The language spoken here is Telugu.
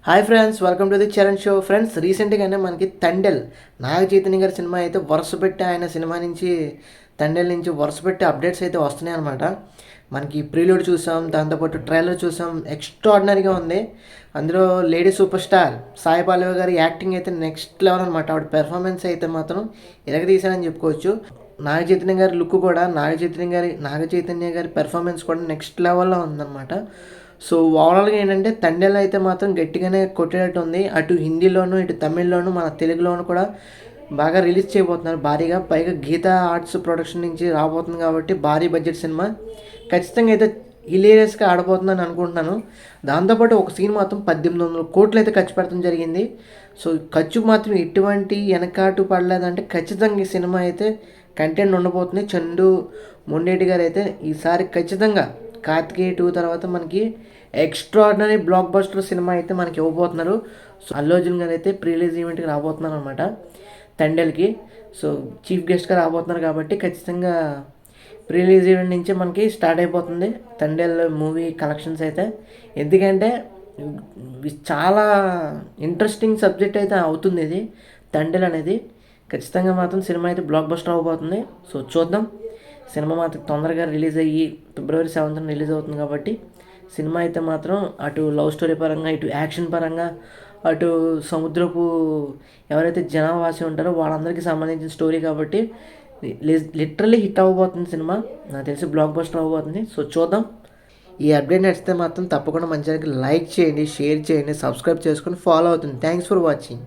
Hi friends, welcome to the Charan show. Friends, రీసెంట్గానే మనకి తండెల్ నాగ చైతన్య గారి సినిమా అయితే వరుస పెట్టి ఆయన సినిమా నుంచి తండెల్ నుంచి వరుస పెట్టి అప్డేట్స్ అయితే వస్తున్నాయి అనమాట. మనకి ప్రీలూడ్ చూసాం, దాంతోపాటు ట్రైలర్ చూసాం. ఎక్స్ట్రాడినరీగా ఉంది. అందులో lady super star Sai Pallavi గారి యాక్టింగ్ అయితే నెక్స్ట్ లెవెల్ అనమాట. ఆవిడ పెర్ఫార్మెన్స్ అయితే మాత్రం ఎరగదీశారని చెప్పుకోవచ్చు. నాగ చైతన్య గారి లుక్ కూడా నాగ చైతన్య గారి పెర్ఫార్మెన్స్ కూడా నెక్స్ట్ లెవెల్లో ఉందన్నమాట. సో ఓవరాల్గా ఏంటంటే తండేలు అయితే మాత్రం గట్టిగానే కొట్టేటట్టు ఉంది. అటు హిందీలోను, ఇటు తమిళ్లోను, మన తెలుగులోను కూడా బాగా రిలీజ్ చేయబోతున్నారు భారీగా. పైగా గీతా ఆర్ట్స్ ప్రొడక్షన్ నుంచి రాబోతుంది కాబట్టి భారీ బడ్జెట్ సినిమా ఖచ్చితంగా అయితే హిలేరియస్గా ఆడబోతుందని అనుకుంటున్నాను. దాంతోపాటు ఒక సీన్ మాత్రం 1800 కోట్లు అయితే ఖర్చు పెట్టడం జరిగింది. సో ఖర్చుకు మాత్రం ఎటువంటి వెనకాటు పడలేదంటే ఖచ్చితంగా ఈ సినిమా అయితే కంటెంట్ ఉండబోతుంది. చందు మొండేటి గారు అయితే ఈసారి ఖచ్చితంగా కార్తికేయ 2 తర్వాత మనకి ఎక్స్ట్రాడినరీ బ్లాక్ బస్టర్ సినిమా అయితే మనకి ఇవ్వబోతున్నారు. సో అల్లు అర్జున్ గారు అయితే ప్రీ రిలీజ్ ఈవెంట్కి రాబోతున్నారు అనమాట తండేల్కి. సో చీఫ్ గెస్ట్గా రాబోతున్నారు కాబట్టి ఖచ్చితంగా ప్రీ రిలీజ్ ఈవెంట్ నుంచి మనకి స్టార్ట్ అయిపోతుంది తండేల్ మూవీ కలెక్షన్స్ అయితే. ఎందుకంటే చాలా ఇంట్రెస్టింగ్ సబ్జెక్ట్ అయితే అవుతుంది ఇది తండేల్ అనేది. ఖచ్చితంగా మాత్రం సినిమా అయితే బ్లాక్ బస్టర్ అవ్వబోతుంది. సో చూద్దాం. సినిమా మాత్రం తొందరగా రిలీజ్ అయ్యి February 7th రిలీజ్ అవుతుంది కాబట్టి సినిమా అయితే మాత్రం అటు లవ్ స్టోరీ పరంగా, ఇటు యాక్షన్ పరంగా, అటు సముద్రపు ఎవరైతే జనావాసి ఉంటారో వాళ్ళందరికీ సంబంధించిన స్టోరీ కాబట్టి లిటరల్లీ హిట్ అవ్వబోతుంది సినిమా. నాకు తెలిసి బ్లాక్ బస్టర్ అవ్వబోతుంది. సో చూద్దాం. ఈ అప్డేట్ నచ్చితే మాత్రం తప్పకుండా మంచిగా లైక్ చేయండి, షేర్ చేయండి, సబ్స్క్రైబ్ చేసుకొని ఫాలో అవుతుంది. Thanks for watching.